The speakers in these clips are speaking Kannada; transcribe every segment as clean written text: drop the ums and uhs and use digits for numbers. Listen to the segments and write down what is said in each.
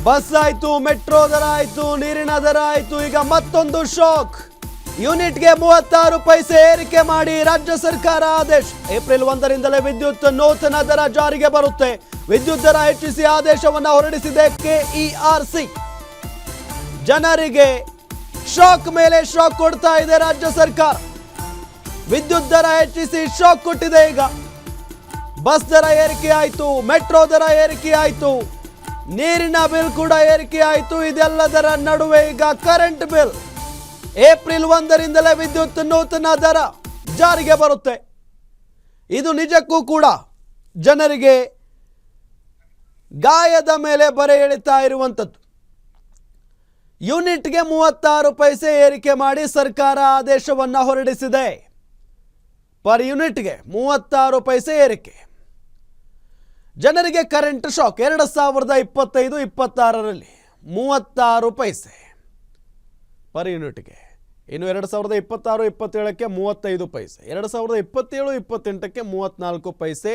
ಬಸ್ ಆಯ್ತು, ಮೆಟ್ರೋ ದರ ಆಯ್ತು, ನೀರಿನ ದರ ಆಯ್ತು. ಈಗ ಮತ್ತೊಂದು ಶಾಕ್. ಯೂನಿಟ್ಗೆ 36 ಪೈಸೆ ಏರಿಕೆ ಮಾಡಿ ರಾಜ್ಯ ಸರ್ಕಾರ ಆದೇಶ. ಏಪ್ರಿಲ್ 1ರಿಂದಲೇ ವಿದ್ಯುತ್ ನೂತನ ದರ ಜಾರಿಗೆ ಬರುತ್ತೆ. ವಿದ್ಯುತ್ ದರ ಹೆಚ್ಚಿಸಿ ಆದೇಶವನ್ನು ಹೊರಡಿಸಿದೆ ಕೆಇಆರ್ಸಿ. ಜನರಿಗೆ ಶಾಕ್ ಮೇಲೆ ಶಾಕ್ ಕೊಡ್ತಾ ಇದೆ ರಾಜ್ಯ ಸರ್ಕಾರ. ವಿದ್ಯುತ್ ದರ ಹೆಚ್ಚಿಸಿ ಶಾಕ್ ಕೊಟ್ಟಿದೆ. ಈಗ ಬಸ್ ದರ ಏರಿಕೆ ಆಯ್ತು, ಮೆಟ್ರೋ ದರ ಏರಿಕೆ ಆಯ್ತು, ನೀರಿನ ಬಿಲ್ ಕೂಡ ಏರಿಕೆ ಆಯ್ತು. ಇದೆಲ್ಲದರ ನಡುವೆ ಈಗ ಕರೆಂಟ್ ಬಿಲ್ ಏಪ್ರಿಲ್ 1ರಿಂದಲೇ ವಿದ್ಯುತ್ ನೂತನ ದರ ಜಾರಿಗೆ ಬರುತ್ತೆ. ಇದು ನಿಜಕ್ಕೂ ಕೂಡ ಜನರಿಗೆ ಗಾಯದ ಮೇಲೆ ಬರೆ ಎಳಿತಾ ಇರುವಂಥದ್ದು. ಯೂನಿಟ್ಗೆ 36 ಪೈಸೆ ಏರಿಕೆ ಮಾಡಿ ಸರ್ಕಾರ ಆದೇಶವನ್ನು ಹೊರಡಿಸಿದೆ. ಪರ್ ಯೂನಿಟ್ಗೆ 36 ಪೈಸೆ ಏರಿಕೆ. ಜನರಿಗೆ ಕರೆಂಟ್ ಶಾಕ್. 2025-26ರಲ್ಲಿ 36 ಪೈಸೆ ಪರ್ ಯೂನಿಟ್ಗೆ. ಇನ್ನು 2026-27ಕ್ಕೆ 35 ಪೈಸೆ, 2027-28ಕ್ಕೆ 34 ಪೈಸೆ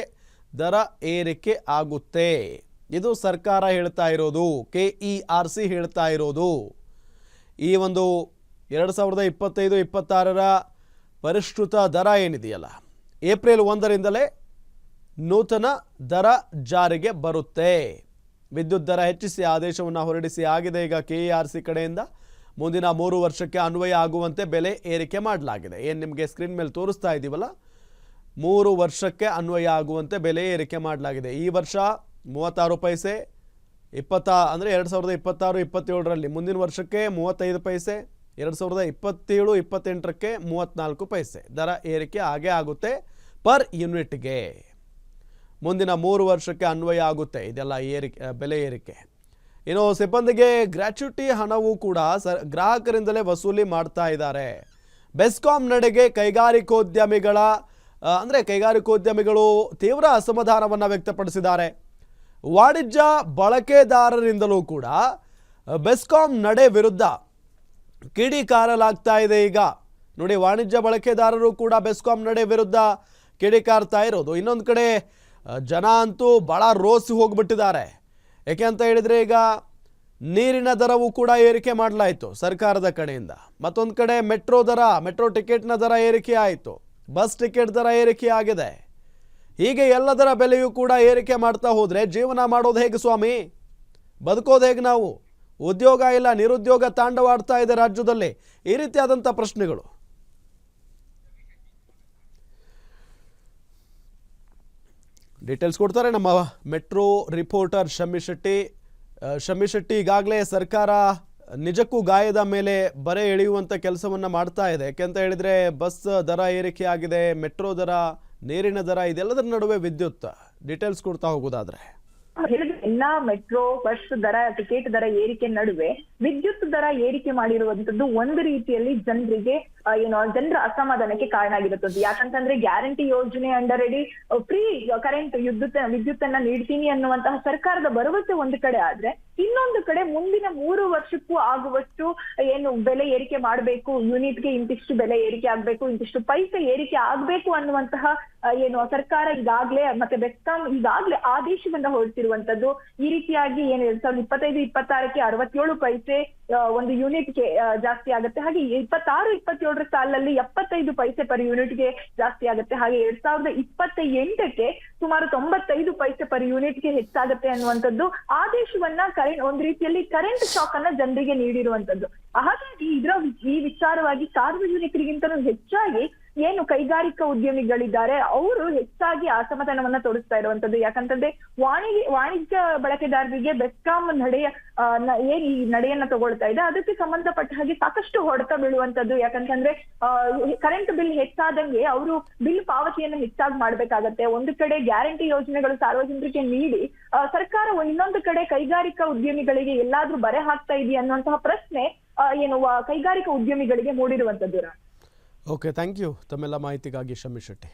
ದರ ಏರಿಕೆ ಆಗುತ್ತೆ. ಇದು ಸರ್ಕಾರ ಹೇಳ್ತಾ ಇರೋದು, ಕೆಇಆರ್ಸಿ ಹೇಳ್ತಾ ಇರೋದು. ಈ ಒಂದು 2025-26ರ ಪರಿಷ್ಕೃತ ದರ ಏನಿದೆಯಲ್ಲ, ಏಪ್ರಿಲ್ 1ರಿಂದಲೇ ನೂತನ ದರ ಜಾರಿಗೆ ಬರುತ್ತೆ. ವಿದ್ಯುತ್ ದರ ಹೆಚ್ಚಿಸಿ ಆದೇಶವನ್ನು ಹೊರಡಿಸಿ ಆಗಿದೆ. ಈಗ ಕೆಇಆರ್ಸಿ ಕಡೆಯಿಂದ ಮುಂದಿನ 3 ವರ್ಷಕ್ಕೆ ಅನ್ವಯ ಆಗುವಂತೆ ಬೆಲೆ ಏರಿಕೆ ಮಾಡಲಾಗಿದೆ. ಏನು ನಿಮಗೆ ಸ್ಕ್ರೀನ್ ಮೇಲೆ ತೋರಿಸ್ತಾ ಇದ್ದೀವಲ್ಲ, 3 ವರ್ಷಕ್ಕೆ ಅನ್ವಯ ಆಗುವಂತೆ ಬೆಲೆ ಏರಿಕೆ ಮಾಡಲಾಗಿದೆ. ಈ ವರ್ಷ 36 ಪೈಸೆ, ಅಂದರೆ 2026-27ರಲ್ಲಿ ಮುಂದಿನ ವರ್ಷಕ್ಕೆ 35 ಪೈಸೆ, 2027-28ಕ್ಕೆ 34 ಪೈಸೆ ದರ ಏರಿಕೆ ಆಗೇ ಆಗುತ್ತೆ ಪರ್ ಯೂನಿಟ್ಗೆ. ಮುಂದಿನ 3 ವರ್ಷಕ್ಕೆ ಅನ್ವಯ ಆಗುತ್ತೆ ಇದೆಲ್ಲ ಬೆಲೆ ಏರಿಕೆ. ಇನ್ನು ಸಿಬ್ಬಂದಿಗೆ ಗ್ರ್ಯಾಚ್ಯುಟಿ ಹಣವೂ ಕೂಡ ಗ್ರಾಹಕರಿಂದಲೇ ವಸೂಲಿ ಮಾಡ್ತಾ ಇದ್ದಾರೆ. ಬೆಸ್ಕಾಂ ನಡೆಗೆ ಕೈಗಾರಿಕೋದ್ಯಮಿಗಳು ತೀವ್ರ ಅಸಮಾಧಾನವನ್ನು ವ್ಯಕ್ತಪಡಿಸಿದ್ದಾರೆ. ವಾಣಿಜ್ಯ ಬಳಕೆದಾರರಿಂದಲೂ ಕೂಡ ಬೆಸ್ಕಾಂ ನಡೆ ವಿರುದ್ಧ ಕಿಡಿಕಾರಲಾಗ್ತಾ ಇದೆ. ಈಗ ನೋಡಿ, ವಾಣಿಜ್ಯ ಬಳಕೆದಾರರು ಕೂಡ ಬೆಸ್ಕಾಂ ನಡೆ ವಿರುದ್ಧ ಕಿಡಿಕಾರ್ತಾ ಇರೋದು. ಇನ್ನೊಂದು ಕಡೆ ಜನ ಅಂತೂ ಭಾಳ ರೋಸಿ ಹೋಗ್ಬಿಟ್ಟಿದ್ದಾರೆ. ಯಾಕೆ ಅಂತ ಹೇಳಿದರೆ, ಈಗ ನೀರಿನ ದರವೂ ಕೂಡ ಏರಿಕೆ ಮಾಡಲಾಯಿತು ಸರ್ಕಾರದ ಕಡೆಯಿಂದ. ಮತ್ತೊಂದು ಕಡೆ ಮೆಟ್ರೋ ಟಿಕೆಟ್ನ ದರ ಏರಿಕೆ ಆಯಿತು, ಬಸ್ ಟಿಕೆಟ್ ದರ ಏರಿಕೆ ಆಗಿದೆ. ಹೀಗೆ ಎಲ್ಲದರ ಬೆಲೆಯೂ ಕೂಡ ಏರಿಕೆ ಮಾಡ್ತಾ ಹೋದರೆ ಜೀವನ ಮಾಡೋದು ಹೇಗೆ ಸ್ವಾಮಿ? ಬದುಕೋದು ಹೇಗೆ ನಾವು? ಉದ್ಯೋಗ ಇಲ್ಲ, ನಿರುದ್ಯೋಗ ತಾಂಡವಾಡ್ತಾ ಇದೆ ರಾಜ್ಯದಲ್ಲಿ. ಈ ರೀತಿಯಾದಂಥ ಪ್ರಶ್ನೆಗಳು. ಡೀಟೇಲ್ಸ್ ಕೊಡ್ತಾರೆ ನಮ್ಮ ಮೆಟ್ರೋ ರಿಪೋರ್ಟರ್ ಶಮ್ಮಿ ಶೆಟ್ಟಿ. ಈಗಾಗಲೇ ಸರ್ಕಾರ ನಿಜಕ್ಕೂ ಗಾಯದ ಮೇಲೆ ಬರೆ ಎಳೆಯುವಂಥ ಕೆಲಸವನ್ನು ಮಾಡ್ತಾ ಇದೆ. ಯಾಕೆಂತ ಹೇಳಿದರೆ, ಬಸ್ ದರ ಏರಿಕೆ ಆಗಿದೆ, ಮೆಟ್ರೋ ದರ, ನೀರಿನ ದರ, ಇದೆಲ್ಲದರ ನಡುವೆ ವಿದ್ಯುತ್. ಡೀಟೇಲ್ಸ್ ಕೊಡ್ತಾ ಹೋಗೋದಾದ್ರೆ, ಎಲ್ಲಾ ಮೆಟ್ರೋ ಬಸ್ ದರ, ಟಿಕೆಟ್ ದರ ಏರಿಕೆ ನಡುವೆ ವಿದ್ಯುತ್ ದರ ಏರಿಕೆ ಮಾಡಿರುವಂತದ್ದು ಒಂದು ರೀತಿಯಲ್ಲಿ ಜನರಿಗೆ ಜನರ ಅಸಮಾಧಾನಕ್ಕೆ ಕಾರಣ ಆಗಿರುತ್ತದೆ. ಯಾಕಂತಂದ್ರೆ ಗ್ಯಾರಂಟಿ ಯೋಜನೆ ಅಂಡರ್ ಅಡಿ ಫ್ರೀ ಕರೆಂಟ್ ವಿದ್ಯುತ್ ಅನ್ನ ನೀಡ್ತೀನಿ ಅನ್ನುವಂತಹ ಸರ್ಕಾರದ ಭರವಸೆ ಒಂದು ಕಡೆ ಆದ್ರೆ, ಇನ್ನೊಂದು ಕಡೆ ಮುಂದಿನ 3 ವರ್ಷಕ್ಕೂ ಆಗುವಷ್ಟು ಬೆಲೆ ಏರಿಕೆ ಮಾಡಬೇಕು, ಯೂನಿಟ್ಗೆ ಇಂತಿಷ್ಟು ಬೆಲೆ ಏರಿಕೆ ಆಗ್ಬೇಕು, ಇಂತಿಷ್ಟು ಪೈಸೆ ಏರಿಕೆ ಆಗ್ಬೇಕು ಅನ್ನುವಂತಹ ಸರ್ಕಾರ ಈಗಾಗ್ಲೇ ಮತ್ತೆ ಬೆಸ್ಕಾಂ ಈಗಾಗ್ಲೇ ಆದೇಶವನ್ನ ಹೊರಡಿಸಿರುವಂತದ್ದು. ಈ ರೀತಿಯಾಗಿ 2025-26ಕ್ಕೆ 67 ಪೈಸೆ ಒಂದು ಯೂನಿಟ್ಗೆ ಜಾಸ್ತಿ ಆಗುತ್ತೆ. ಹಾಗೆ 26-27ರ ಸಾಲಲ್ಲಿ 75 ಪೈಸೆ ಪರ್ ಯೂನಿಟ್ಗೆ ಜಾಸ್ತಿ ಆಗುತ್ತೆ. ಹಾಗೆ 2028ಕ್ಕೆ ಸುಮಾರು 95 ಪೈಸೆ ಪರ್ ಯೂನಿಟ್ಗೆ ಹೆಚ್ಚಾಗುತ್ತೆ ಅನ್ನುವಂಥದ್ದು ಆದೇಶವನ್ನ ಒಂದು ರೀತಿಯಲ್ಲಿ ಕರೆಂಟ್ ಶಾಕ್ ಅನ್ನ ಜನರಿಗೆ ನೀಡಿರುವಂತದ್ದು. ಹಾಗಾಗಿ ಈ ವಿಚಾರವಾಗಿ ಸಾರ್ವಜನಿಕರಿಗಿಂತಲೂ ಹೆಚ್ಚಾಗಿ ಕೈಗಾರಿಕಾ ಉದ್ಯಮಿಗಳಿದ್ದಾರೆ, ಅವರು ಹೆಚ್ಚಾಗಿ ಅಸಮಾಧಾನವನ್ನ ತೋರಿಸ್ತಾ ಇರುವಂತದ್ದು. ಯಾಕಂತಂದ್ರೆ ವಾಣಿಜ್ಯ ಬಳಕೆದಾರರಿಗೆ ಬೆಸ್ಕಾಂ ಈ ನಡೆಯನ್ನ ತಗೊಳ್ತಾ ಇದೆ, ಅದಕ್ಕೆ ಸಂಬಂಧಪಟ್ಟ ಹಾಗೆ ಸಾಕಷ್ಟು ಹೊಡೆತ ಬೀಳುವಂತದ್ದು. ಯಾಕಂತಂದ್ರೆ ಕರೆಂಟ್ ಬಿಲ್ ಹೆಚ್ಚಾದಂಗೆ ಅವರು ಬಿಲ್ ಪಾವತಿಯನ್ನು ಹೆಚ್ಚಾಗಿ ಮಾಡ್ಬೇಕಾಗತ್ತೆ. ಒಂದು ಕಡೆ ಗ್ಯಾರಂಟಿ ಯೋಜನೆಗಳು ಸಾರ್ವಜನಿಕರಿಗೆ ನೀಡಿ ಸರ್ಕಾರ ಇನ್ನೊಂದು ಕಡೆ ಕೈಗಾರಿಕಾ ಉದ್ಯಮಿಗಳಿಗೆ ಎಲ್ಲಾದ್ರೂ ಬರೆ ಹಾಕ್ತಾ ಇದೆಯಾ ಅನ್ನುವಂತಹ ಪ್ರಶ್ನೆ ಕೈಗಾರಿಕಾ ಉದ್ಯಮಿಗಳಿಗೆ ಮೂಡಿರುವಂತದ್ದು. ಓಕೆ, ಥ್ಯಾಂಕ್ ಯು ತಮ್ಮೆಲ್ಲ ಮಾಹಿತಿಗಾಗಿ ಶಮ್ಮಿ ಶೆಟ್ಟಿ.